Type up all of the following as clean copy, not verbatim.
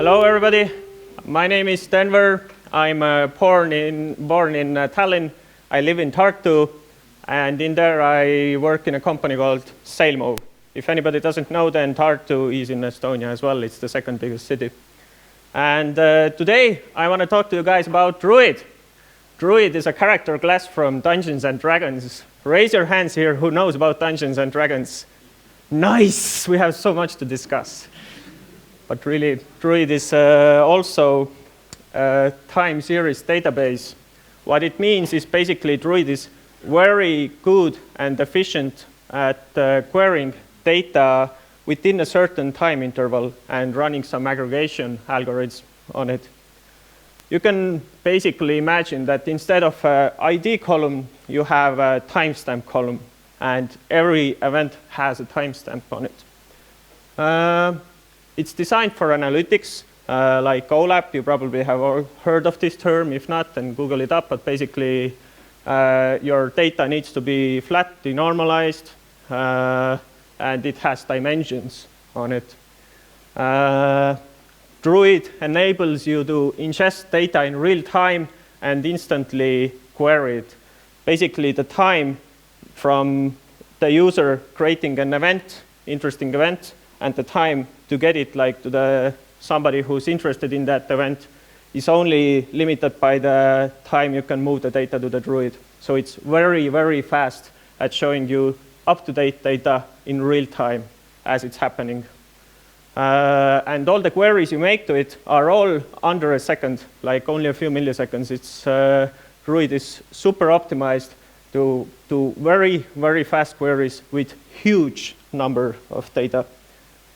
Hello, everybody. My name is Stenver. I'm born in Tallinn. I live in Tartu, and in there I work in a company called Sailmo. If anybody doesn't know, then Tartu is in Estonia as well. It's the second biggest city. And today I want to talk to you guys about Druid. Druid is a character class from Dungeons and Dragons. Raise your hands here who knows about Dungeons and Dragons. Nice! We have so much to discuss. But really, Druid is also a Timeseries database. What it means is basically Druid is very good and efficient at querying data within a certain time interval and running some aggregation algorithms on it. You can basically imagine that instead of an ID column, you have a timestamp column, and every event has a timestamp on it. It's designed for analytics, like Rollup. You probably have heard of this term. If not, then Google it up. But basically, your data needs to be flat, denormalized, and it has dimensions on it. Druid enables you to ingest data in real time and instantly query it. Basically, the time from the user creating an event, interesting event, and the time to get it like to somebody who's interested in that event is only limited by the time you can move the data to the Druid. So it's very, very fast at showing you up-to-date data in real time as it's happening. And all the queries you make to it are all under a second, like only a few milliseconds. Druid is super optimized to very, very fast queries with huge number of data.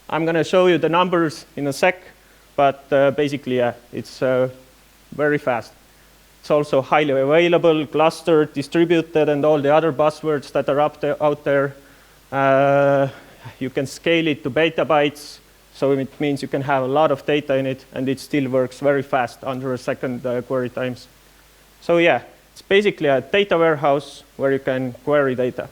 I'm going to show you the numbers in a sec, but basically, yeah, it's very fast. It's also highly available, clustered, distributed, and all the other buzzwords that are out there. You can scale it to petabytes, so it means you can have a lot of data in it, and it still works very fast, under a second query times. So yeah, it's basically a data warehouse where you can query data.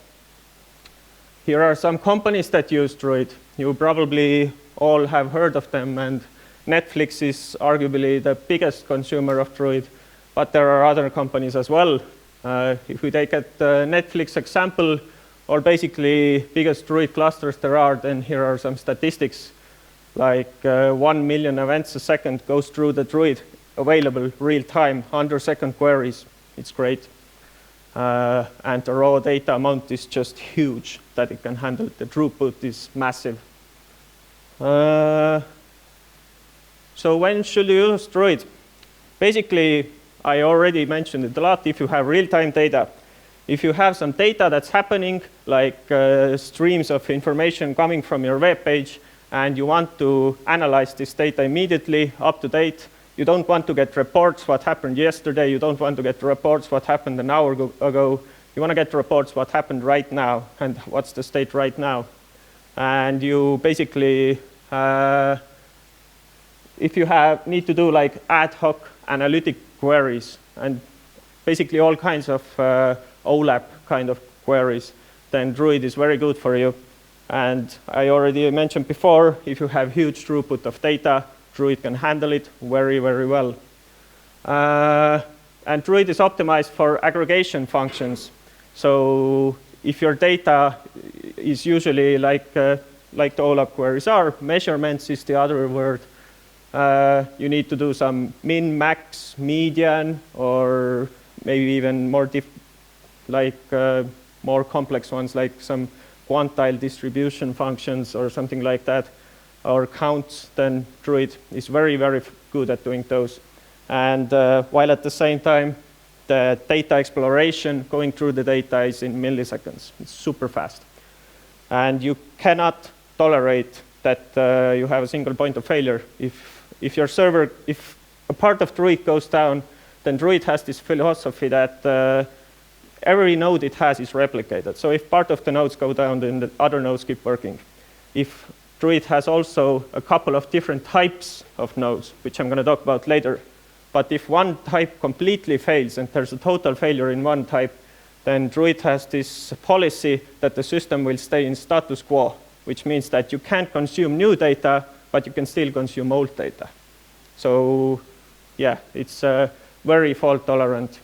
Here are some companies that use Druid. You probably all have heard of them, and Netflix is arguably the biggest consumer of Druid, but there are other companies as well. If we take a Netflix example, or basically biggest Druid clusters there are, then here are some statistics. Like 1 million events a second goes through the Druid, available real time, under second queries. It's great. And the raw data amount is just huge that it can handle. The throughput is massive. So when should you use Druid? Basically, I already mentioned it a lot. If you have real-time data, if you have some data that's happening, like streams of information coming from your web page, and you want to analyze this data immediately, up to date, you don't want to get reports what happened yesterday. You don't want to get reports what happened an hour ago. You want to get reports what happened right now and what's the state right now. And you basically, if you need to do like ad hoc analytic queries and basically all kinds of OLAP kind of queries, then Druid is very good for you. And I already mentioned before, if you have huge throughput of data, Druid can handle it very, very well. And Druid is optimized for aggregation functions. So if your data is usually like the OLAP queries are, measurements is the other word. You need to do some min, max, median, or maybe even more more complex ones, like some quantile distribution functions or something like that, or counts, then Druid is very, very good at doing those. And while at the same time, the data exploration, going through the data is in milliseconds. It's super fast. And you cannot tolerate that you have a single point of failure. If your server, if a part of Druid goes down, then Druid has this philosophy that every node it has is replicated. So if part of the nodes go down, then the other nodes keep working. If Druid has also a couple of different types of nodes, which I'm going to talk about later. But if one type completely fails and there's a total failure in one type, then Druid has this policy that the system will stay in status quo, which means that you can't consume new data, but you can still consume old data. So yeah, it's very fault tolerant.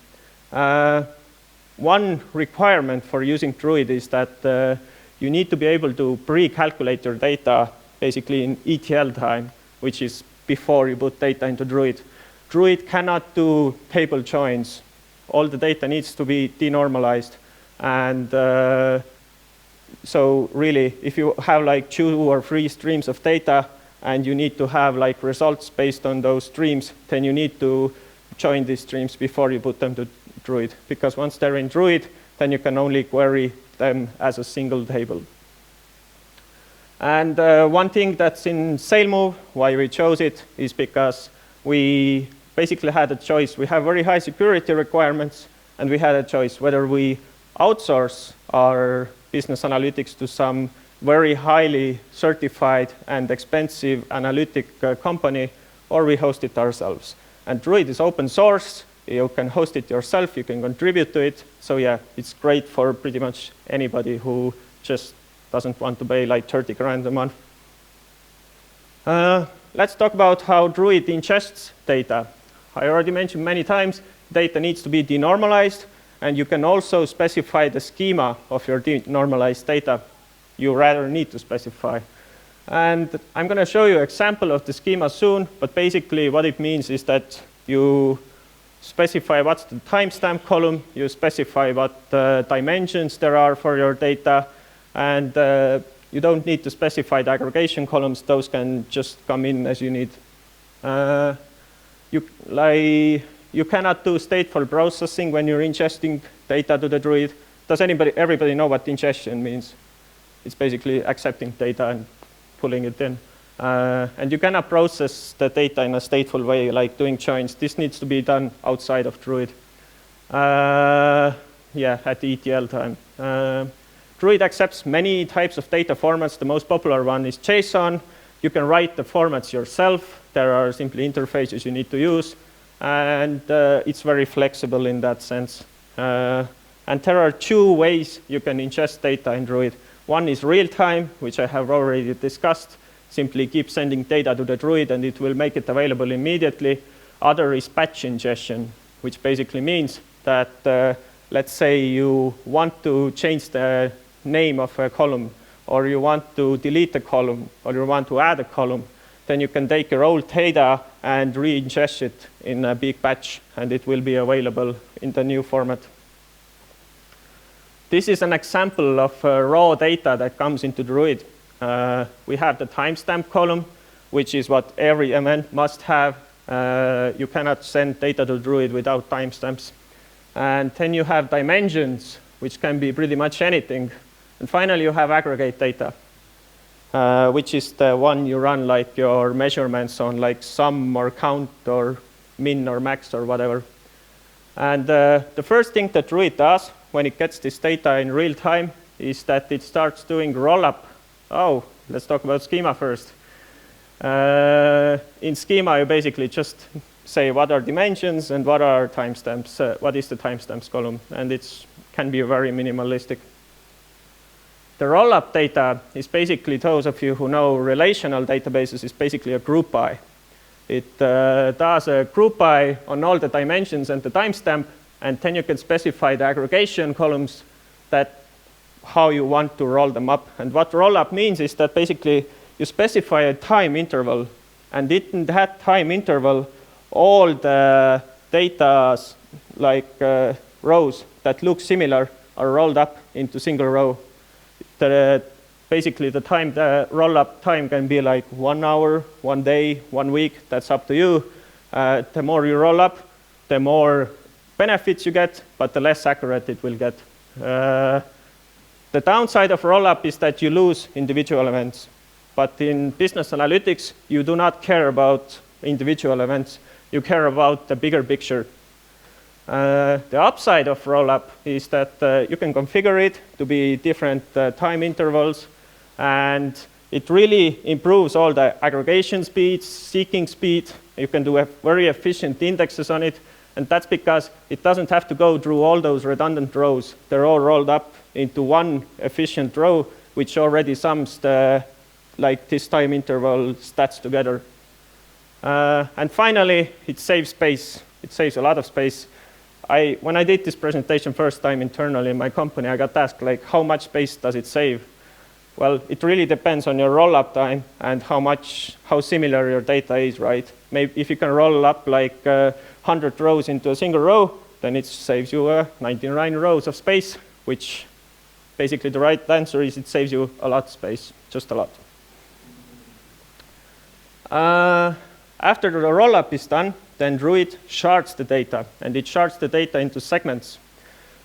One requirement for using Druid is that you need to be able to pre-calculate your data basically in ETL time, which is before you put data into Druid. Druid cannot do table joins. All the data needs to be denormalized. And so really, if you have like 2 or 3 streams of data and you need to have like results based on those streams, then you need to join these streams before you put them to Druid. Because once they're in Druid, then you can only query them as a single table. And one thing that's in SailMove, why we chose it, is because we basically had a choice. We have very high security requirements, and we had a choice whether we outsource our business analytics to some very highly certified and expensive analytic company, or we host it ourselves. And Druid is open source. You can host it yourself. You can contribute to it. So yeah, it's great for pretty much anybody who just doesn't want to pay like 30 grand a month. Let's talk about how Druid ingests data. I already mentioned many times, data needs to be denormalized, and you can also specify the schema of your denormalized data. You rather need to specify. And I'm going to show you an example of the schema soon, but basically what it means is that you specify what's the timestamp column, you specify what dimensions there are for your data, and you don't need to specify the aggregation columns. Those can just come in as you need. You cannot do stateful processing when you're ingesting data to the Druid. Does everybody know what ingestion means? It's basically accepting data and pulling it in. And you cannot process the data in a stateful way, like doing joins. This needs to be done outside of Druid. Yeah, at the ETL time. Druid accepts many types of data formats. The most popular one is JSON. You can write the formats yourself. There are simply interfaces you need to use. And it's very flexible in that sense. And there are 2 ways you can ingest data in Druid. One is real-time, which I have already discussed. Simply keep sending data to the Druid, and it will make it available immediately. Other is batch ingestion, which basically means that, let's say you want to change the name of a column, or you want to delete a column, or you want to add a column, then you can take your old data and re-ingest it in a big batch, and it will be available in the new format. This is an example of raw data that comes into Druid. We have the timestamp column, which is what every event must have. You cannot send data to Druid without timestamps. And then you have dimensions, which can be pretty much anything. And finally, you have aggregate data, which is the one you run like your measurements on, like sum or count or min or max or whatever. And the first thing that Druid does when it gets this data in real time is that it starts doing rollup. Oh, let's talk about schema first. In schema, you basically just say what are dimensions and what are timestamps, what is the timestamps column, and it can be very minimalistic. The rollup data is basically, those of you who know relational databases, is basically a group by. It does a group by on all the dimensions and the timestamp, and then you can specify the aggregation columns that how you want to roll them up. And what rollup means is that basically you specify a time interval, and in that time interval, all the data like rows that look similar are rolled up into single row. Basically, the roll-up time can be like 1 hour, 1 day, 1 week. That's up to you. The more you roll up, the more benefits you get, but the less accurate it will get. The downside of roll-up is that you lose individual events. But in business analytics, you do not care about individual events. You care about the bigger picture. The upside of rollup is that you can configure it to be different time intervals, and it really improves all the aggregation speeds, seeking speed. You can do very efficient indexes on it, and that's because it doesn't have to go through all those redundant rows. They're all rolled up into one efficient row, which already sums the this time interval stats together. And finally, it saves space. It saves a lot of space. When I did this presentation first time internally in my company, I got asked, like, how much space does it save? Well, it really depends on your rollup time and how similar your data is, right? Maybe if you can roll up like 100 rows into a single row, then it saves you 99 rows of space, which basically the right answer is it saves you a lot of space, just a lot. After the rollup is done, then Druid shards the data, and it shards the data into segments.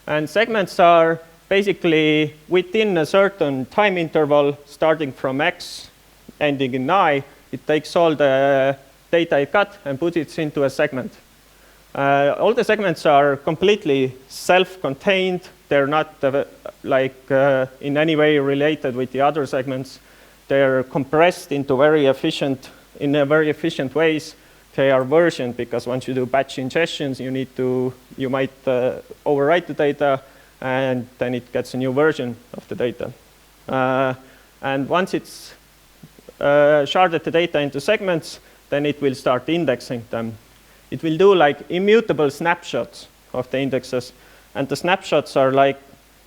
And segments are basically within a certain time interval, starting from X, ending in I, it takes all the data it got and puts it into a segment. All the segments are completely self-contained. They're not in any way related with the other segments. They're compressed into in a very efficient ways. They are versioned because once you do batch ingestions, you might overwrite the data, and then it gets a new version of the data. And once it's sharded the data into segments, then it will start indexing them. It will do like immutable snapshots of the indexes, and the snapshots are like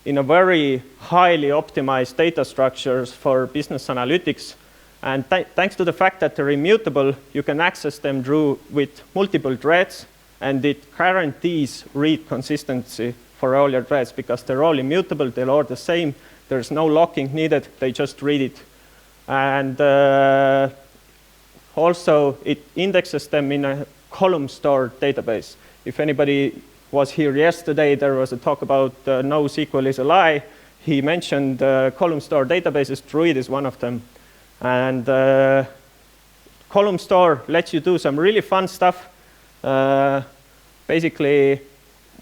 in a very highly optimized data structures for business analytics. And thanks to the fact that they're immutable, you can access them with multiple threads, and it guarantees read consistency for all your threads because they're all immutable, they're all the same, there's no locking needed, they just read it. And also, it indexes them in a column store database. If anybody was here yesterday, there was a talk about NoSQL is a lie. He mentioned column store databases. Druid is one of them. And column store lets you do some really fun stuff. Basically,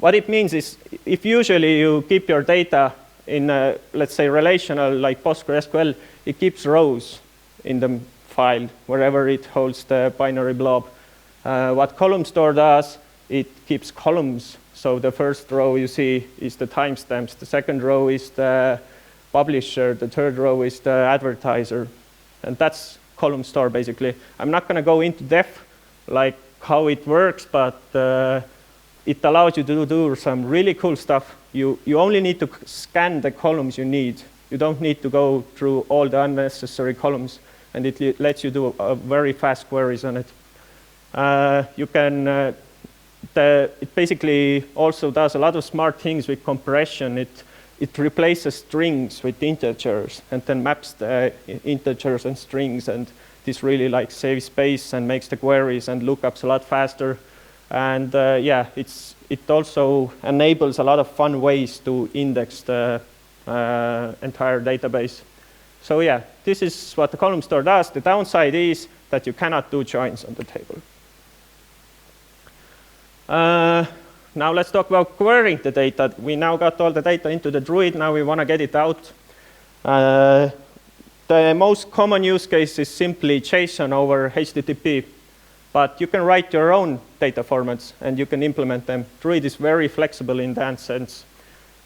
what it means is if usually you keep your data in, let's say, relational like PostgreSQL, it keeps rows in the file wherever it holds the binary blob. What column store does, it keeps columns. So the first row you see is the timestamps. The second row is the publisher. The third row is the advertiser. And that's column store, basically. I'm not going to go into depth like how it works, but it allows you to do some really cool stuff. You only need to scan the columns you need. You don't need to go through all the unnecessary columns, and it lets you do very fast queries on it. It basically also does a lot of smart things with compression. It replaces strings with integers and then maps the integers and strings, and this really like saves space and makes the queries and lookups a lot faster. And yeah, it also enables a lot of fun ways to index the entire database. So yeah, this is what the column store does. The downside is that you cannot do joins on the table. Now let's talk about querying the data. We now got all the data into the Druid. Now we want to get it out. The most common use case is simply JSON over HTTP. But you can write your own data formats, and you can implement them. Druid is very flexible in that sense.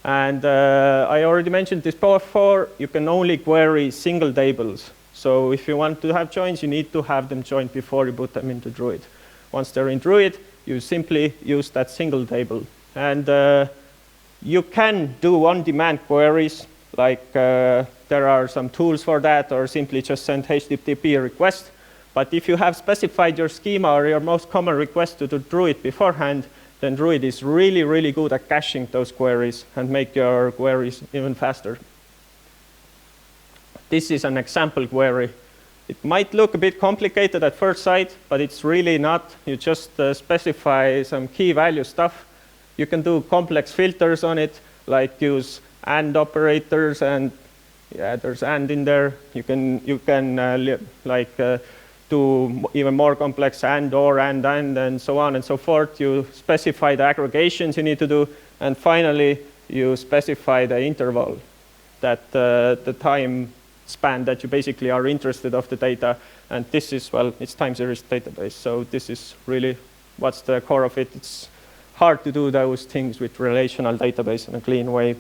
And I already mentioned this before. You can only query single tables. So if you want to have joins, you need to have them joined before you put them into Druid. Once they're in Druid, you simply use that single table. And you can do on-demand queries, like there are some tools for that, or simply just send HTTP request. But if you have specified your schema or your most common request to the Druid beforehand, then Druid is really, really good at caching those queries and make your queries even faster. This is an example query. It might look a bit complicated at first sight, but it's really not. You just specify some key value stuff. You can do complex filters on it, like use AND operators, and yeah, there's AND in there. You can do even more complex AND, or AND, and so on and so forth. You specify the aggregations you need to do, and finally, you specify the interval, that the time span that you basically are interested of the data. And this is, well, it's Timeseries database. So this is really what's the core of it. It's hard to do those things with relational database in a clean way.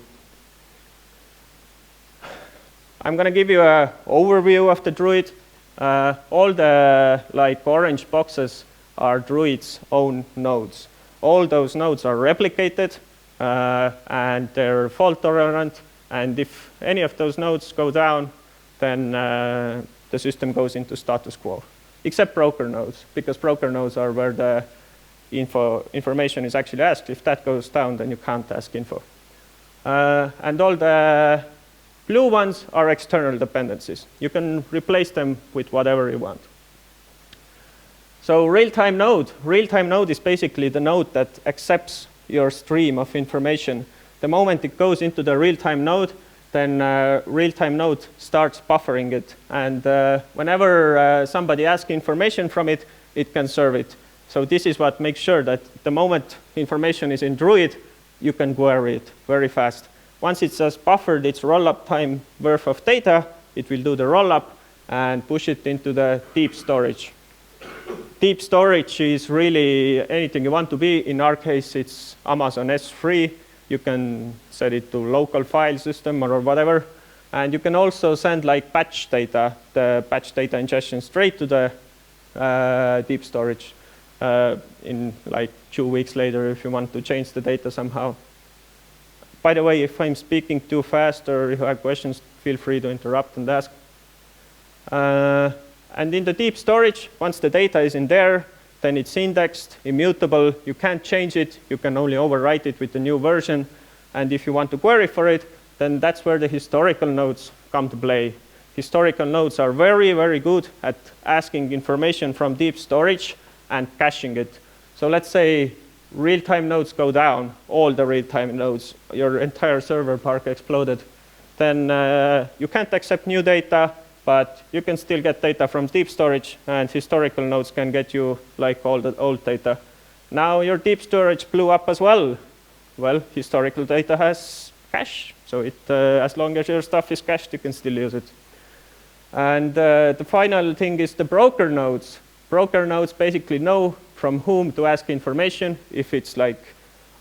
I'm going to give you an overview of the Druid. All the orange boxes are Druid's own nodes. All those nodes are replicated, and they're fault tolerant. And if any of those nodes go down, then the system goes into status quo, except broker nodes, because broker nodes are where the information is actually asked. If that goes down, then you can't ask info. And all the blue ones are external dependencies. You can replace them with whatever you want. So real-time node is basically the node that accepts your stream of information. The moment it goes into the real-time node, then real-time node starts buffering it. And whenever somebody asks information from it, it can serve it. So this is what makes sure that the moment information is in Druid, you can query it very fast. Once it's just buffered its rollup time worth of data, it will do the rollup and push it into the deep storage. Deep storage is really anything you want to be. In our case, it's Amazon S3. You can set it to local file system or whatever. And you can also send batch data, the batch data ingestion straight to the deep storage in 2 weeks later if you want to change the data somehow. By the way, if I'm speaking too fast or if you have questions, feel free to interrupt and ask. And in the deep storage, once the data is in there, then it's indexed, immutable. You can't change it. You can only overwrite it with the new version. And if you want to query for it, then that's where the historical nodes come to play. Historical nodes are very, very good at asking information from deep storage and caching it. So let's say real-time nodes go down, all the real-time nodes, your entire server park exploded. Then you can't accept new data, but you can still get data from deep storage, and historical nodes can get you all the old data. Now your deep storage blew up as well. Well, historical data has cache, so as long as your stuff is cached, you can still use it. And the final thing is the broker nodes. Broker nodes basically know from whom to ask information. If it's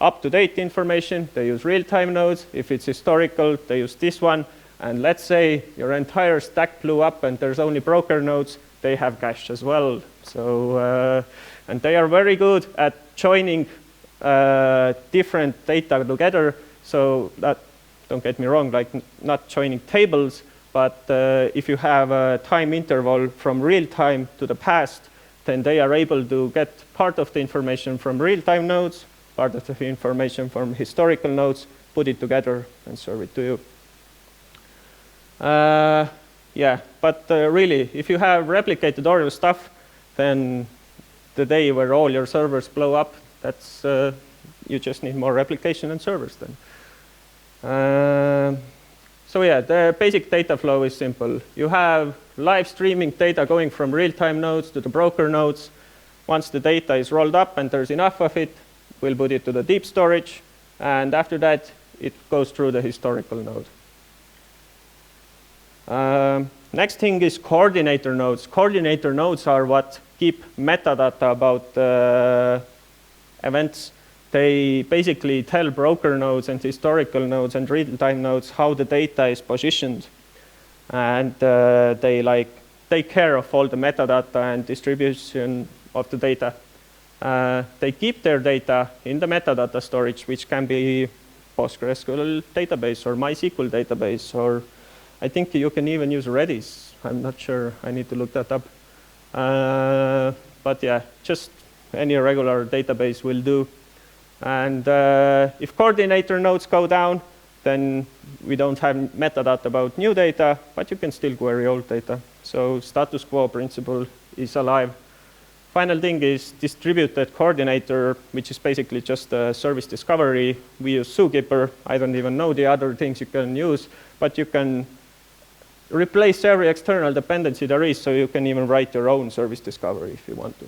up-to-date information, they use real-time nodes. If it's historical, they use this one. And let's say your entire stack blew up and there's only broker nodes, they have cache as well. So, and they are very good at joining different data together. So that, don't get me wrong, not joining tables, but if you have a time interval from real time to the past, then they are able to get part of the information from real-time nodes, part of the information from historical nodes, put it together and serve it to you. Yeah, but really, if you have replicated all your stuff, then the day where all your servers blow up, that's you just need more replication and servers then. So yeah, the basic data flow is simple. You have live streaming data going from real-time nodes to the broker nodes. Once the data is rolled up and there's enough of it, we'll put it to the deep storage. And after that, it goes through the historical node. Next thing is coordinator nodes. Coordinator nodes are what keep metadata about events. They basically tell broker nodes and historical nodes and real-time nodes how the data is positioned. And they take care of all the metadata and distribution of the data. They keep their data in the metadata storage, which can be PostgreSQL database or MySQL database, or I think you can even use Redis. I'm not sure. I need to look that up. But yeah, just any regular database will do. And if coordinator nodes go down, then we don't have metadata about new data, but you can still query old data. So status quo principle is alive. Final thing is distributed coordinator, which is basically just a service discovery. We use Zookeeper. I don't even know the other things you can use, but you can replace every external dependency there is, so you can even write your own service discovery if you want to.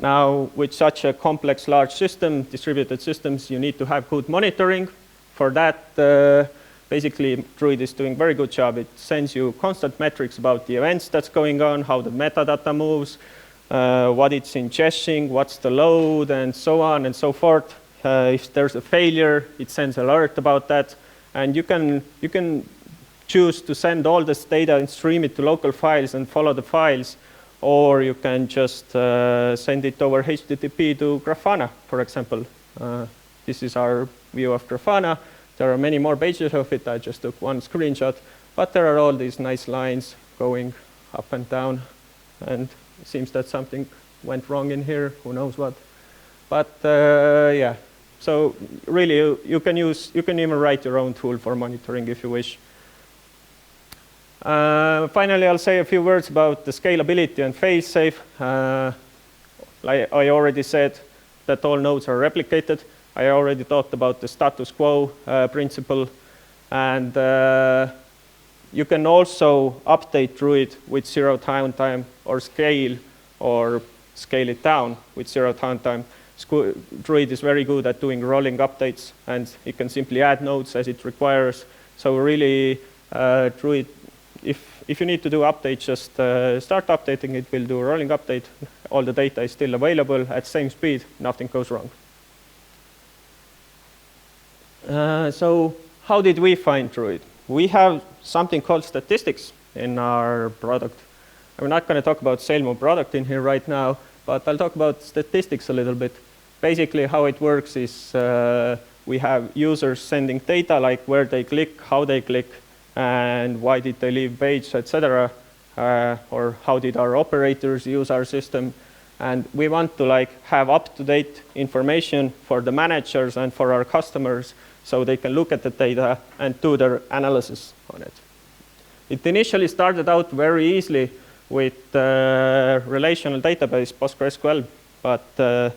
Now, with such a complex, large system, distributed systems, you need to have good monitoring. For that, basically, Druid is doing a very good job. It sends you constant metrics about the events that's going on, how the metadata moves, what it's ingesting, what's the load, and so on and so forth. If there's a failure, it sends alert about that. And you can choose to send all this data and stream it to local files and follow the files, or you can just send it over HTTP to Grafana, for example. This is our view of Grafana. There are many more pages of it. I just took one screenshot, but there are all these nice lines going up and down, and it seems that something went wrong in here, who knows what. But yeah, so really you can even write your own tool for monitoring if you wish. Finally, I'll say a few words about the scalability and fail-safe. Like I already said that all nodes are replicated. I already talked about the status quo principle. And you can also update Druid with 0 downtime, or scale it down with 0 downtime. Druid is very good at doing rolling updates, and it can simply add nodes as it requires. So really, Druid, if you need to do updates, just start updating. It will do a rolling update. All the data is still available at same speed. Nothing goes wrong. So how did we find Druid? We have something called statistics in our product. I'm not going to talk about Sailmo product in here right now, but I'll talk about statistics a little bit. Basically, how it works is we have users sending data, like where they click, how they click, and why did they leave page, etc., or how did our operators use our system. And we want to have up-to-date information for the managers and for our customers, so they can look at the data and do their analysis on it. It initially started out very easily with relational database, PostgreSQL, but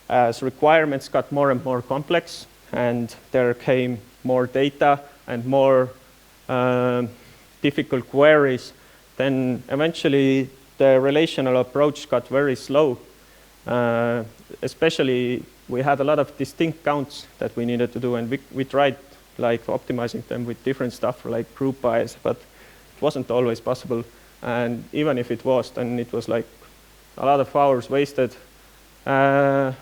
as requirements got more and more complex, and there came more data and more difficult queries, then eventually the relational approach got very slow. Especially, we had a lot of distinct counts that we needed to do, and we tried optimizing them with different stuff like group bias, but it wasn't always possible. And even if it was, then it was a lot of hours wasted. So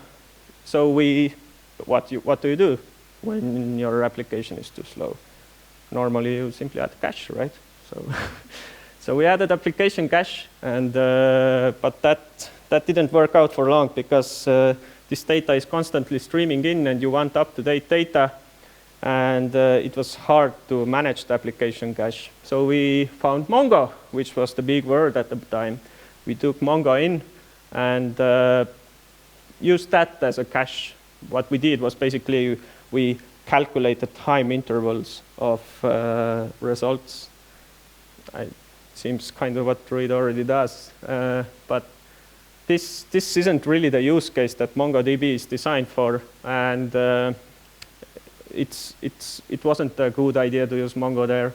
what do you do when your application is too slow? Normally, you simply add cache, right? So we added application cache, and but that didn't work out for long, because this data is constantly streaming in, and you want up-to-date data, and it was hard to manage the application cache. So we found Mongo, which was the big word at the time. We took Mongo in and used that as a cache. What we did was basically we calculated time intervals of results. It seems kind of what Druid already does, but this isn't really the use case that MongoDB is designed for, and it wasn't a good idea to use Mongo there.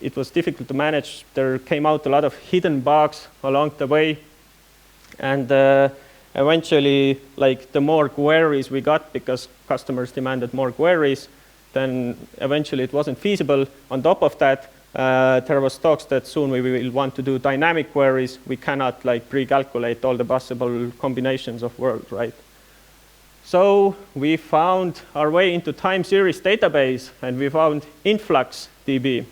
It was difficult to manage. There came out a lot of hidden bugs along the way, and eventually, the more queries we got, because customers demanded more queries, then eventually it wasn't feasible. On top of that, there was talks that soon we will want to do dynamic queries. We cannot pre-calculate all the possible combinations of words, right? So we found our way into Timeseries database, and we found InfluxDB.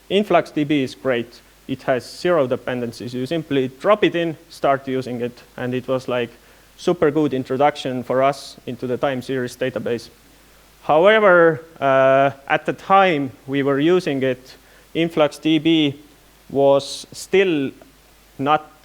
InfluxDB is great. It has 0 dependencies. You simply drop it in, start using it, and it was super good introduction for us into the Timeseries database. However, at the time we were using it, InfluxDB was still not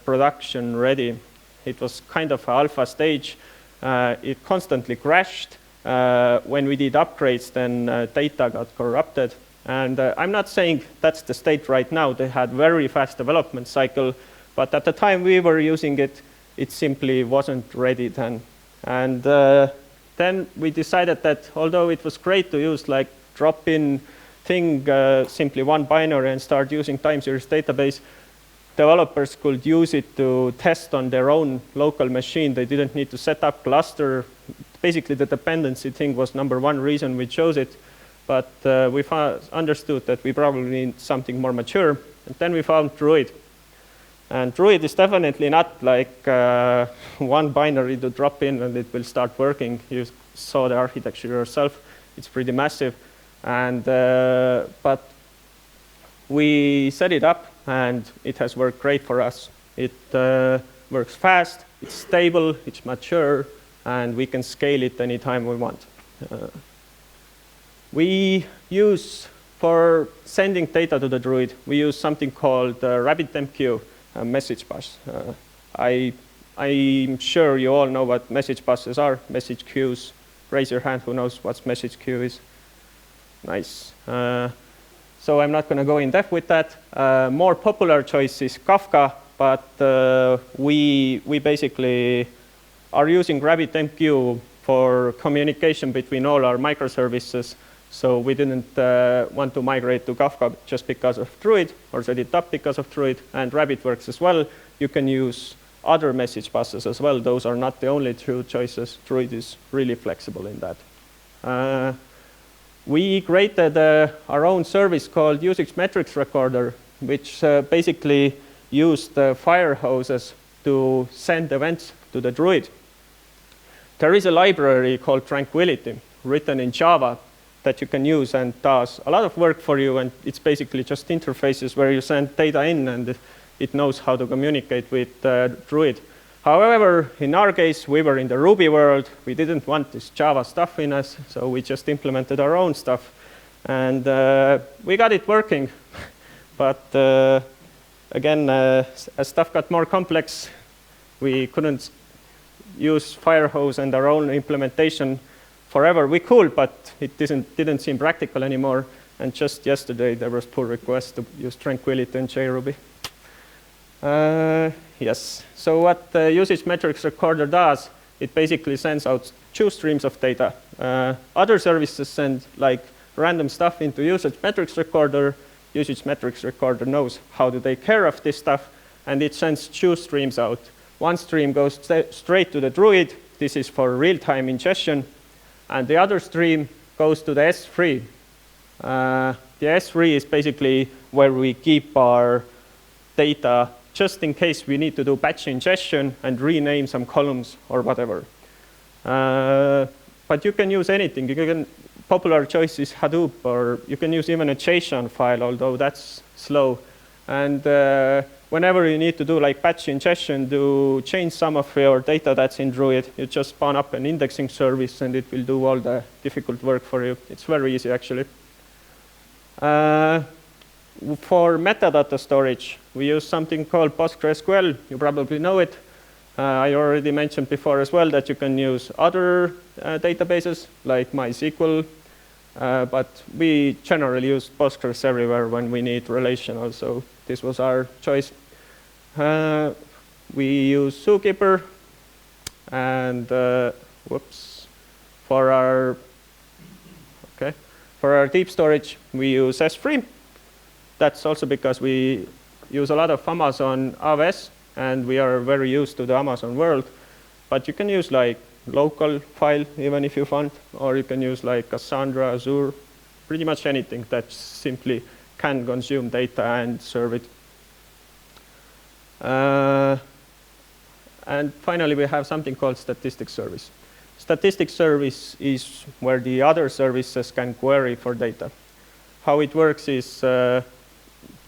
production ready. It was kind of alpha stage. It constantly crashed. When we did upgrades, then data got corrupted. And I'm not saying that's the state right now. They had very fast development cycle, but at the time we were using it, it simply wasn't ready then. And then we decided that although it was great to use drop-in thing, simply one binary, and start using Timeseries database, developers could use it to test on their own local machine. They didn't need to set up cluster. Basically, the dependency thing was #1 reason we chose it. But we understood that we probably need something more mature. And then we found Druid. And Druid is definitely not one binary to drop in and it will start working. You saw the architecture yourself. It's pretty massive. And but we set it up, and it has worked great for us. It works fast, it's stable, it's mature, and we can scale it anytime we want. We use, for sending data to the Druid, we use something called RabbitMQ message bus. I'm sure you all know what message buses are, message queues. Raise your hand who knows what message queue is. Nice. So I'm not going to go in depth with that. More popular choice is Kafka, but we basically are using RabbitMQ for communication between all our microservices. So we didn't want to migrate to Kafka just because of Druid, or set it up because of Druid, and Rabbit works as well. You can use other message buses as well. Those are not the only two choices. Druid is really flexible in that. We created our own service called Usage Metrics Recorder, which basically used fire hoses to send events to the Druid. There is a library called Tranquility, written in Java, that you can use and does a lot of work for you, and it's basically just interfaces where you send data in and it knows how to communicate with Druid. However, in our case, we were in the Ruby world. We didn't want this Java stuff in us, so we just implemented our own stuff. And we got it working. But again, as stuff got more complex, we couldn't use Firehose and our own implementation forever. We could, but it didn't seem practical anymore. And just yesterday, there was pull request to use Tranquility and JRuby. Yes, so what the Usage Metrics Recorder does, it basically sends out 2 streams of data. Other services send like random stuff into Usage Metrics Recorder. Usage Metrics Recorder knows how to take care of this stuff, and it sends 2 streams out. One stream goes straight to the Druid. This is for real-time ingestion. And the other stream goes to the S3. The S3 is basically where we keep our data just in case we need to do batch ingestion and rename some columns or whatever. But you can use anything. Popular choice is Hadoop, or you can use even a JSON file, although that's slow. And whenever you need to do like batch ingestion to change some of your data that's in Druid, you just spawn up an indexing service and it will do all the difficult work for you. It's very easy, actually. For metadata storage, we use something called PostgreSQL. You probably know it. I already mentioned before as well that you can use other databases like MySQL, but we generally use Postgres everywhere when we need relational, so this was our choice. We use Zookeeper, and for our deep storage, we use S3. That's also because we use a lot of Amazon AWS, and we are very used to the Amazon world. But you can use like local file, even if you want, or you can use like Cassandra, Azure, pretty much anything that simply can consume data and serve it. And finally, we have something called Statistics Service. Statistics Service is where the other services can query for data. How it works is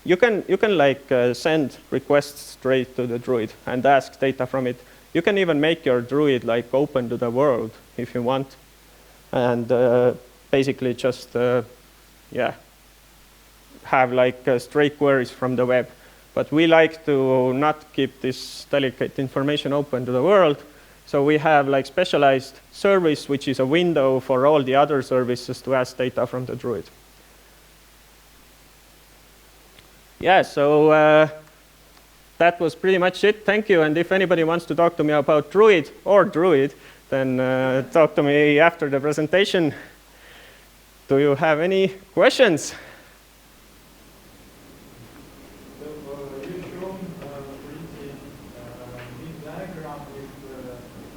you can like send requests straight to the Druid and ask data from it. You can even make your Druid like open to the world if you want, and basically just have like straight queries from the web. But we like to not keep this delicate information open to the world, so we have like specialized service, which is a window for all the other services to ask data from the Druid. Yeah, so that was pretty much it. Thank you. And if anybody wants to talk to me about Druid, then talk to me after the presentation. Do you have any questions? So you shown pretty neat diagram with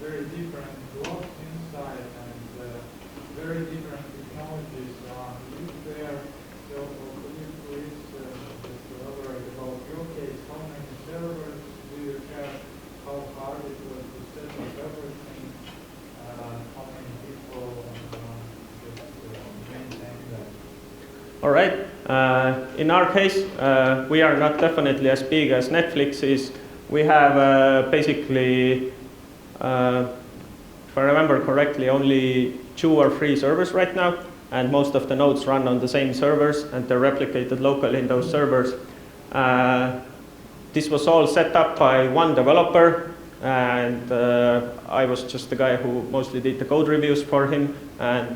very different blocks inside and very different technologies used there. So could you please just elaborate about your case? How many servers do you have? How hard it was to set up everything? How many people just maintain that? All right. In our case, we are not definitely as big as Netflix is. We have basically, if I remember correctly, only 2 or 3 servers right now, and most of the nodes run on the same servers, and they're replicated locally in those servers. This was all set up by one developer, and I was just the guy who mostly did the code reviews for him, and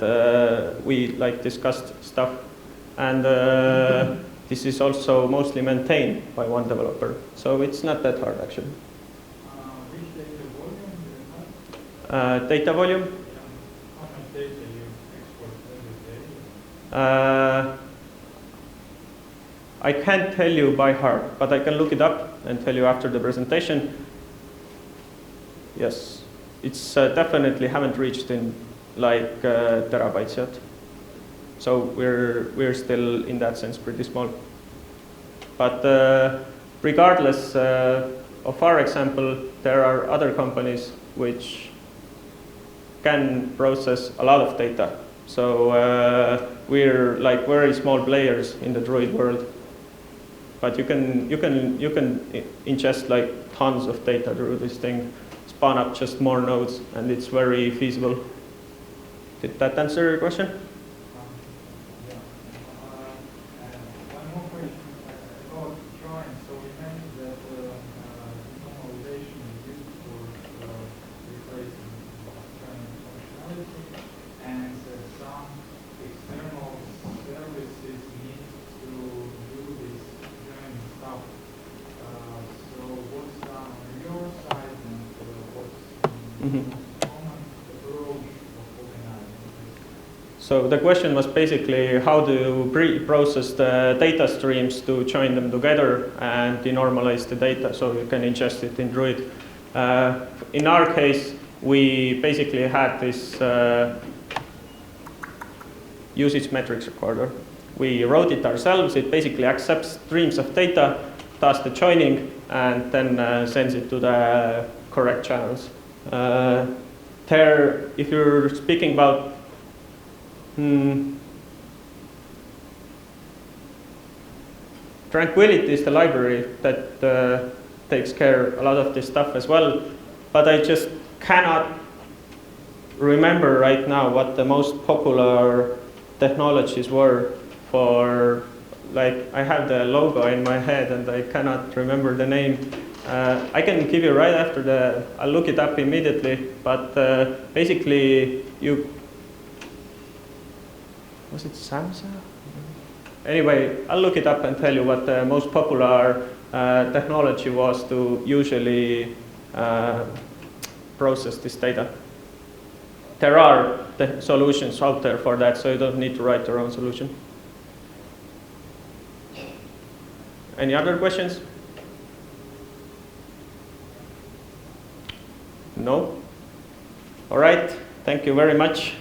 we discussed stuff. And this is also mostly maintained by one developer, so it's not that hard actually. Which data volume do you have? Data volume? How much data you export every day? I can't tell you by heart, but I can look it up and tell you after the presentation. Yes, it's definitely haven't reached in terabytes yet. So we're still in that sense pretty small. But regardless of our example, there are other companies which can process a lot of data. So we're very small players in the Druid world. But you can ingest tons of data through this thing, spawn up just more nodes, and it's very feasible. Did that answer your question? One more question about drawing. So we mentioned that normalization is used for replacing drawing functionality, and some external services need to do this drawing stuff. So what's done on your side, and what's the common approach of organizing this? So the question was basically how to pre-process the data streams to join them together and denormalize the data so you can ingest it in Druid. In our case, we basically had this usage metrics recorder. We wrote it ourselves. It basically accepts streams of data, does the joining, and then sends it to the correct channels. If you're speaking about Tranquility is the library that takes care a lot of this stuff as well, but I just cannot remember right now what the most popular technologies were for, I have the logo in my head and I cannot remember the name. I can give you right after I'll look it up immediately, but basically was it Samsung? Anyway, I'll look it up and tell you what the most popular technology was to usually process this data. There are solutions out there for that, so you don't need to write your own solution. Any other questions? No? All right, thank you very much.